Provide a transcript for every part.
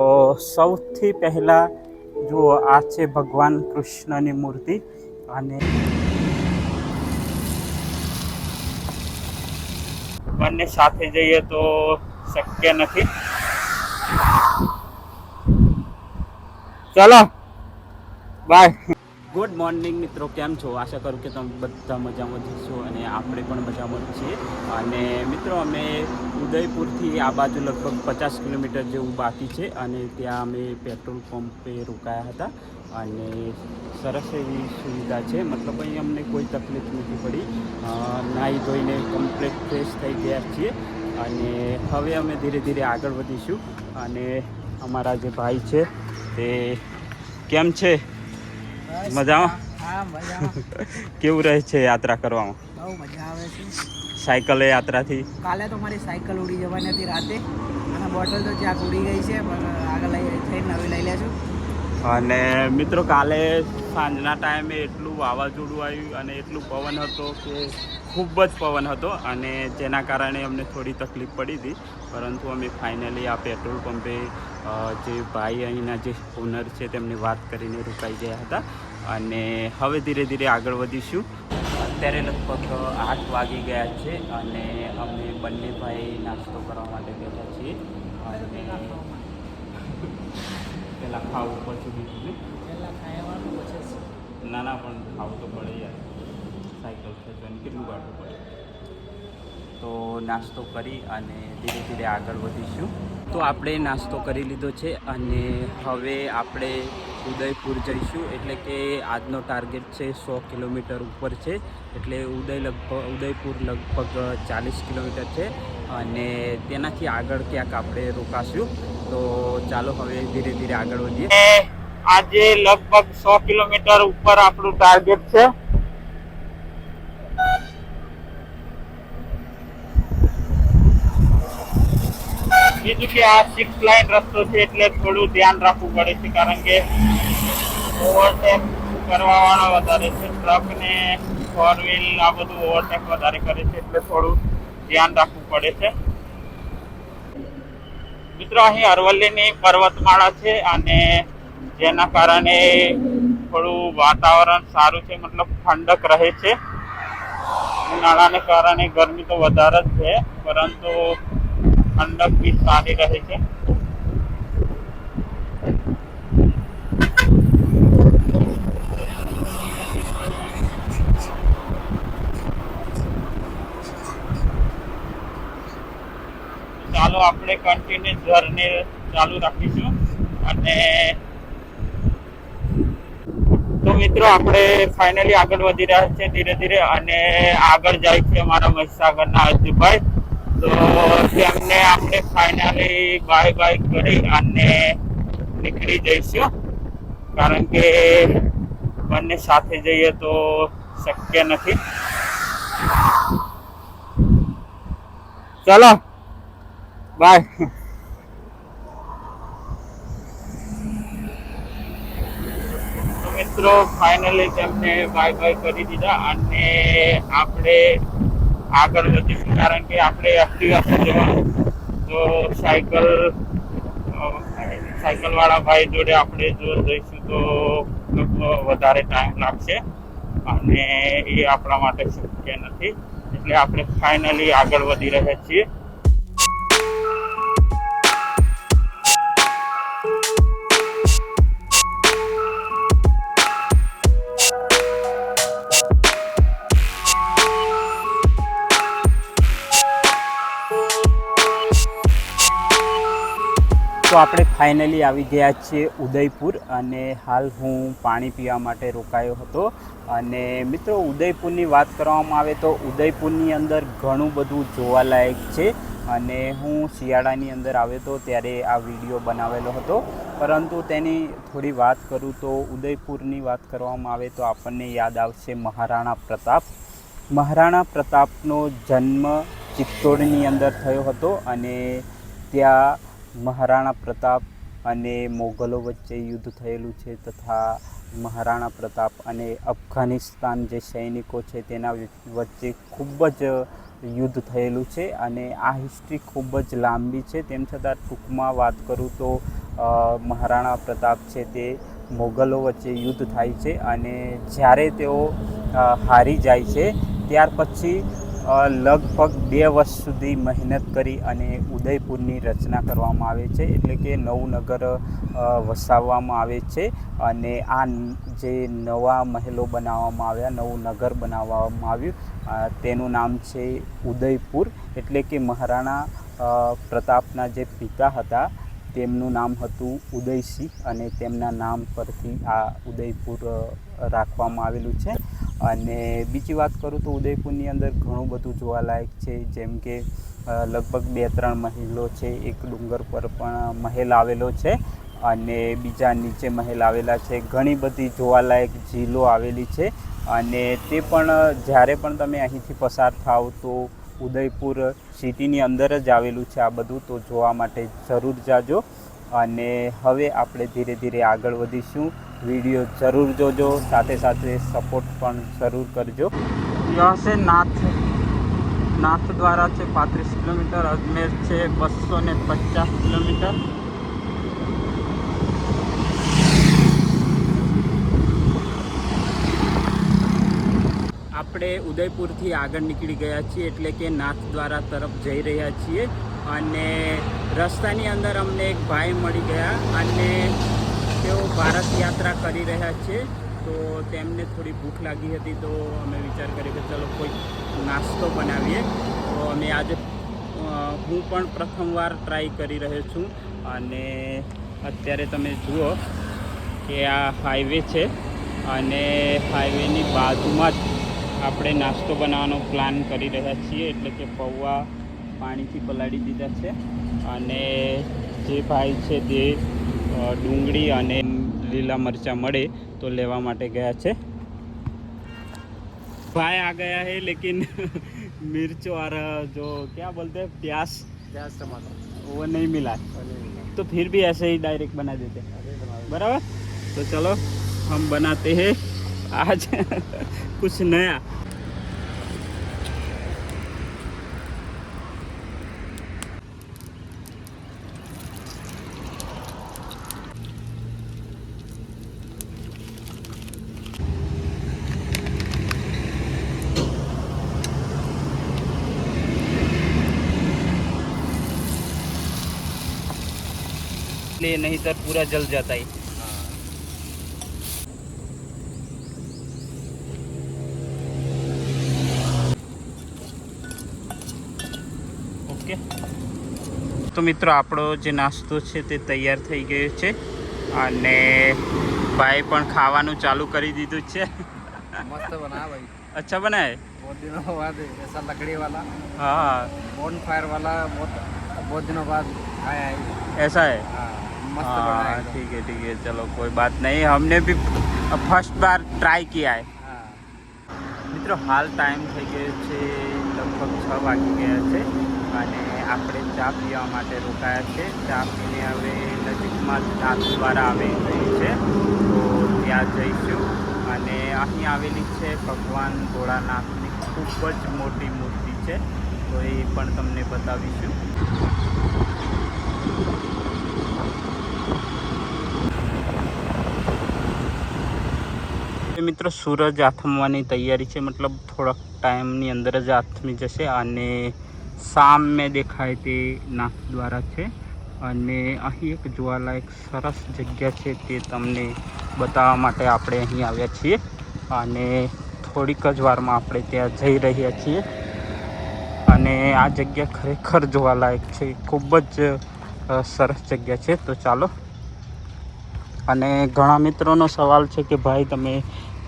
તો સૌથી પહેલાં જુઓ, આ છે ભગવાન કૃષ્ણની મૂર્તિ અને બંને સાથે જઈએ તો શક્ય નથી. ચલો બાય. ગુડ મોર્નિંગ મિત્રો, કેમ છો? આશા કરું કે તમે બધા મજામાં જશો અને આપણે પણ મજામાં જ છીએ. અને મિત્રો, અમે ઉદયપુરથી આ બાજુ લગભગ 50 કિલોમીટર જેવું બાકી છે અને ત્યાં અમે પેટ્રોલ પંપે રોકાયા હતા અને સરસ એવી સુવિધા છે. મતલબ અહીં અમને કોઈ તકલીફ નથી પડી. નાહી ધોઈને કમ્પ્લીટ ફ્રેશ થઈ ગયા છીએ અને હવે અમે ધીરે ધીરે આગળ વધીશું. અને અમારા જે ભાઈ છે તે કેમ છે? મજામાં? હા, મજામાં. કેવું રહે છે યાત્રા કરવામાં? બહુ મજા આવે છે. સાયકલ યાત્રાથી કાલે તો મારી સાયકલ ઉડી જવાની હતી રાતે, અને બોટલ તો જ્યાં ઉડી ગઈ છે, પણ આગળ થઈને નવી લઈ લેશું. અને મિત્રો, કાલે સાંજના ટાઈમે એટલું વાવાઝોડું આવ્યું અને એટલું પવન હતો કે ખૂબ જ પવન હતો, અને જેના કારણે અમને થોડી તકલીફ પડી હતી. પરંતુ અમે ફાઇનલી આ પેટ્રોલ પંપે જે ભાઈ અહીંના જે ઓનર છે તેમને વાત કરીને રોકાઈ ગયા હતા અને હવે ધીરે ધીરે આગળ વધીશું. અત્યારે લગભગ 8 વાગી ગયા છે અને અમે બંને ભાઈ નાસ્તો કરવા માટે બેઠા છીએ. પહેલાં ખાવું પછી બીજું ને? પહેલાં ખાવાનું પછી નાના પણ ખાવું તો પડે યાર, સાયકલ ખેંચવાની કેટલું કાઢવું પડે. તો નાસ્તો કરી અને ધીરે ધીરે આગળ વધીશું. તો આપણે નાસ્તો કરી લીધો છે અને હવે આપણે ઉદયપુર જઈશું. એટલે કે આજનો ટાર્ગેટ છે 100 કિલોમીટર ઉપર છે, એટલે ઉદયપુર લગભગ 40 કિલોમીટર છે અને તેનાથી આગળ ક્યાંક આપણે રોકાશું. તો ચાલો હવે ધીરે ધીરે આગળ વધીએ. આજે લગભગ 100 કિલોમીટર ઉપર આપણું ટાર્ગેટ છે. બીજું કે આ 6 લાઇન રસ્તો છે એટલે થોડું ધ્યાન રાખવું પડે છે, કારણ કે ઓવરટેક કરવા વાળા વધારે છે. ટ્રક ને 4 વ્હીલ આ બધું ઓવરટેક વધારે કરે છે, એટલે થોડું ધ્યાન રાખવું પડે છે. મિત્રો, અહીં અરવલ્લીની પર્વતમાળા છે અને જેના કારણે થોડું વાતાવરણ સારું છે, મતલબ ઠંડક રહે છે. ઉનાળાને કારણે ગરમી તો વધારે જ છે, પરંતુ ઠંડક બી સારી રહે છે. ચાલો આપણે કન્ટિન્યુ જર્ની ચાલુ રાખીશું. અને તો મિત્રો, આપણે ફાઇનલી આગળ વધી રહ્યા છે ધીરે ધીરે, અને આગળ જાય છે અમારા મહીસાગરના અજુભાઈ. તો તેમને આપણે ફાઇનલી બાય બાય કરી અને નીકળી જઈશું, કારણ કે બંને સાથે જઈએ તો શક્ય નથી. ચલો બાય. મિત્રો, ફાઇનલી તેમને બાય બાય કરી દીધા અને આપણે આગળ વધીશું, કારણ કે આપણે એક્ટિવા જવાનું. તો સાયકલ વાળા ભાઈ જોડે આપણે જો જઈશું તો વધારે ટાઈમ લાગશે અને એ આપણા માટે શક્ય નથી. એટલે આપણે ફાઇનલી આગળ વધી રહ્યા છીએ. તો આપણે ફાઇનલી આવી ગયા છીએ ઉદયપુર, અને હાલ હું પાણી પીવા માટે રોકાયો હતો. અને મિત્રો, ઉદયપુરની વાત કરવામાં આવે તો ઉદયપુરની અંદર ઘણું બધું જોવાલાયક છે, અને હું શિયાળાની અંદર આવ્યો હતો ત્યારે આ વિડીયો બનાવેલો હતો. પરંતુ તેની થોડી વાત કરું તો ઉદયપુરની વાત કરવામાં આવે તો આપણને યાદ આવશે મહારાણા પ્રતાપ. મહારાણા પ્રતાપનો જન્મ ચિત્તોડની અંદર થયો હતો અને ત્યાં મહારાણા પ્રતાપ અને મોગલો વચ્ચે યુદ્ધ થયેલું છે, તથા મહારાણા પ્રતાપ અને અફઘાનિસ્તાન જે સૈનિકો છે તેના વચ્ચે ખૂબ જ યુદ્ધ થયેલું છે. અને આ હિસ્ટ્રી ખૂબ જ લાંબી છે. તેમ છતાં ટૂંકમાં વાત કરું તો મહારાણા પ્રતાપ છે તે મોગલો વચ્ચે યુદ્ધ થાય છે અને જ્યારે તેઓ હારી જાય છે ત્યાર પછી લગભગ 2 વર્ષ સુધી મહેનત કરી અને ઉદયપુરની રચના કરવામાં આવે છે, એટલે કે નવું નગર વસાવવામાં આવે છે. અને આ જે નવા મહેલો બનાવવામાં આવ્યા, નવું નગર બનાવવામાં આવ્યું, તેનું નામ છે ઉદયપુર. એટલે કે મહારાણા પ્રતાપના જે પિતા હતા તેમનું નામ હતું ઉદયસિંહ અને તેમના નામ પરથી આ ઉદયપુર રાખવામાં આવેલું છે. અને બીજી વાત કરું તો ઉદયપુરની અંદર ઘણું બધું જોવાલાયક છે, જેમ કે લગભગ 2-3 મહેલો છે. એક ડુંગર પર પણ મહેલ આવેલો છે અને બીજા નીચે મહેલ આવેલા છે. ઘણી બધી જોવાલાયક ઝીલો આવેલી છે અને તે પણ જ્યારે પણ તમે અહીંથી પસાર થાવ તો ઉદયપુર સિટીની અંદર જ આવેલું છે આ બધું, તો જોવા માટે જરૂર જાજો. અને હવે આપણે ધીરે ધીરે આગળ વધીશું. વિડીયો જરૂર જોજો, સાથે સાથે સપોર્ટ પણ જરૂર કરજો. यहाँ से नाथ द्वारा છે 35 કિલોમીટર, અજમેર છે 250 કિલોમીટર. આપણે ઉદયપુરથી આગળ નીકળી ગયા છીએ, એટલે કે નાથ દ્વારા તરફ જઈ રહ્યા છીએ. અને રસ્તાની અંદર અમને એક ભાઈ મળી ગયા અને તેઓ ભારત યાત્રા કરી રહ્યા છે. તો તેમને થોડી ભૂખ લાગી હતી, તો અમે વિચાર કર્યો કે ચલો કોઈ નાસ્તો બનાવીએ. તો અમે આજે હું પણ પ્રથમવાર ટ્રાય કરી રહ્યો છું. અને અત્યારે તમે જુઓ કે આ હાઈવે છે અને હાઈવેની બાજુમાં જ આપણે નાસ્તો બનાવવાનો પ્લાન કરી રહ્યા છીએ. એટલે કે પૌવા પાણીથી પલાળી દીધા છે અને જે ભાઈ છે તે ડુંગળી અને લીલા મરચાં મળે તો લેવા માટે ગયા છે. भाई आ गया है लेकिन मिर्च और जो क्या बोलते हैं प्याज टमाटर वो नहीं मिला, तो फिर भी ऐसे ही डायरेक्ट बना देते बराबर. तो चलो हम बनाते हैं आज कुछ नया. नहीं तो पूरा जल जाता है. ઓકે, તો મિત્રો આપણો જે નાસ્તો છે તે તૈયાર થઈ ગયો છે અને ભાઈ પણ ખાવાનું ચાલુ કરી દીધું છે. मस्त बना भाई, अच्छा बना है. बहुत दिनों बाद ऐसा लकड़ी वाला हाँ बॉन फायर वाला बहुत दिनों बाद आया है. ऐसा है. मस्त बना है. हाँ ठीक है, चलो कोई बात नहीं. हमने भी फर्स्ट बार ट्राई किया है. મિત્રો હાલ ટાઈમ થઈ ગયો છે, લગભગ 6 વાગી ગયા છે અને આપણે ચા પીવા માટે રોકાયા છે. ચા પીને હવે નજીકમાં નાથ દ્વારા આવી રહી છે, તો ત્યાં જઈશું. અને અહીં આવેલી છે ભગવાન ભોળાનાથની ખૂબ જ મોટી મૂર્તિ છે, તો એ પણ તમને બતાવીશું. મિત્રો સૂરજ આથમવાની તૈયારી છે, મતલબ થોડાક ટાઈમની અંદર જ આથમી જશે. અને સામે દેખાય તે નાથ દ્વારા છે અને અહીં એક જોવાલાયક સરસ જગ્યા છે, તે તમને બતાવવા માટે આપણે અહીં આવ્યા છીએ. અને થોડીક જ વારમાં આપણે ત્યાં જઈ રહ્યા છીએ. અને આ જગ્યા ખરેખર જોવાલાયક છે, ખૂબ જ સરસ જગ્યા છે. તો ચાલો. અને ઘણા મિત્રોનો સવાલ છે કે ભાઈ તમે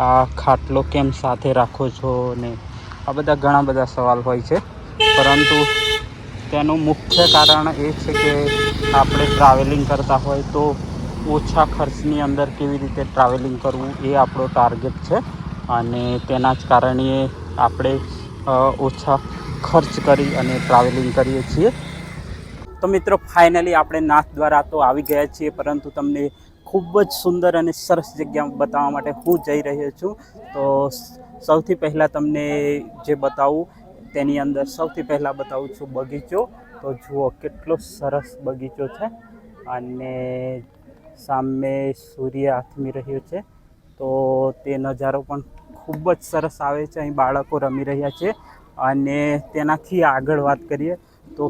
આ ખાટલો કેમ સાથે રાખો છો, ને આ ઘણા બધા સવાલ હોય છે. પરંતુ તેનું મુખ્ય કારણ એ છે કે આપણે ટ્રાવેલિંગ કરતા હોય તો ઓછા ખર્ચની અંદર કેવી રીતે ટ્રાવેલિંગ કરવું એ આપણો ટાર્ગેટ છે. અને તેના જ કારણે આપણે ઓછા ખર્ચ કરી અને ટ્રાવેલિંગ કરીએ છીએ. તો મિત્રો ફાઇનલી આપણે નાથ દ્વારા તો આવી ગયા છીએ, પરંતુ તમને ખૂબ જ સુંદર અને સરસ જગ્યા બતાવવા માટે હું જઈ રહ્યો છું. તો સૌથી પહેલાં તમને જે બતાવું તેની અંદર સૌથી પહેલાં બતાવું છું બગીચો. તો જુઓ કેટલો સરસ બગીચો છે અને સામે સૂર્ય આથમી રહ્યો છે. તો તે નજારો પણ ખૂબ જ સરસ આવે છે. અહીં બાળકો રમી રહ્યા છે. અને તેનાથી આગળ વાત કરીએ તો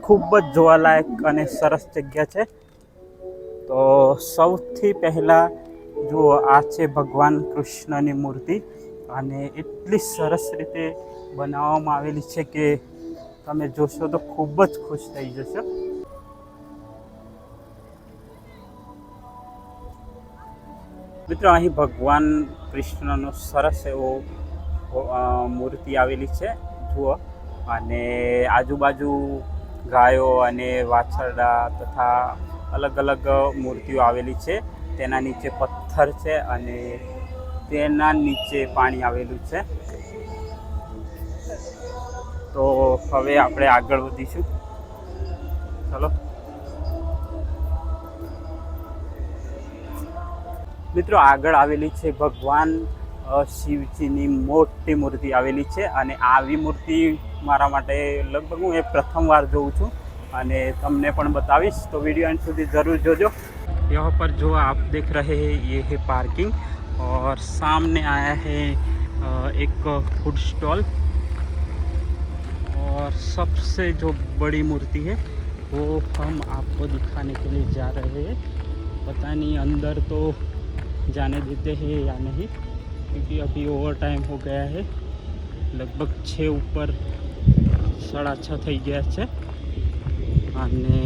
ખૂબ જ જોવાલાયક અને સરસ જગ્યા છે. તો સૌથી પહેલાં જુઓ, આ છે ભગવાન કૃષ્ણની મૂર્તિ અને એટલી સરસ રીતે બનાવવામાં આવેલી છે કે તમે જોશો તો ખૂબ જ ખુશ થઈ જશો. મિત્રો, અહીં ભગવાન કૃષ્ણનો સરસ એવો મૂર્તિ આવેલી છે જુઓ. અને આજુબાજુ ગાયો અને વાછરડા તથા અલગ અલગ મૂર્તિઓ આવેલી છે. તેના નીચે પથ્થર છે અને તેના નીચે પાણી આવેલું છે. તો હવે આપણે આગળ વધીશું. ચલો મિત્રો, આગળ આવેલી છે ભગવાન શિવજીની મોટી મૂર્તિ આવેલી છે. અને આવી મૂર્તિ મારા માટે લગભગ હું એ પ્રથમવાર જોઉં છું અને તમને પણ બતાવીશ. તો વિડીયો અંત સુધી ज़रूर જોજો. यहाँ पर जो आप देख रहे हैं ये है पार्किंग और सामने आया है एक फूड स्टॉल और सबसे जो बड़ी मूर्ति है वो हम आपको दिखाने के लिए जा रहे हैं. पता नहीं अंदर तो जाने देते हैं या नहीं, क्योंकि अभी ओवर टाइम हो गया है. लगभग 6 ऊपर 6:30 થઈ ગયા છે. અને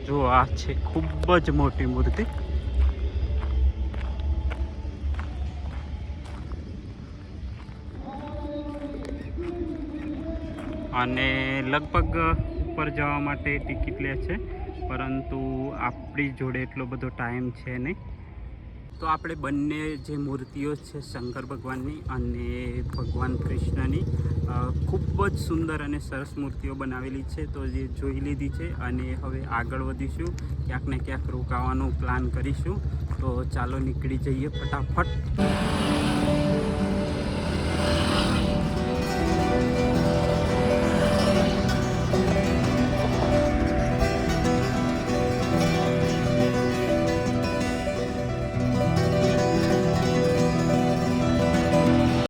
જો આ છે ખૂબ જ મોટી મૂર્તિ. અને લગભગ ઉપર જવા માટે ટિકિટ લે છે, પરંતુ આપણી જોડે એટલો બધો ટાઈમ છે નહીં. તો આપણે બંને જે મૂર્તિઓ છે શંકર ભગવાનની અને ભગવાન કૃષ્ણની ખૂબ જ સુંદર અને સરસ મૂર્તિઓ બનાવેલી છે. તો જે જોઈ લીધી છે અને હવે આગળ વધીશું. ક્યાંક ને ક્યાંક રોકાવાનો પ્લાન કરીશું. તો ચાલો નીકળી જઈએ ફટાફટ.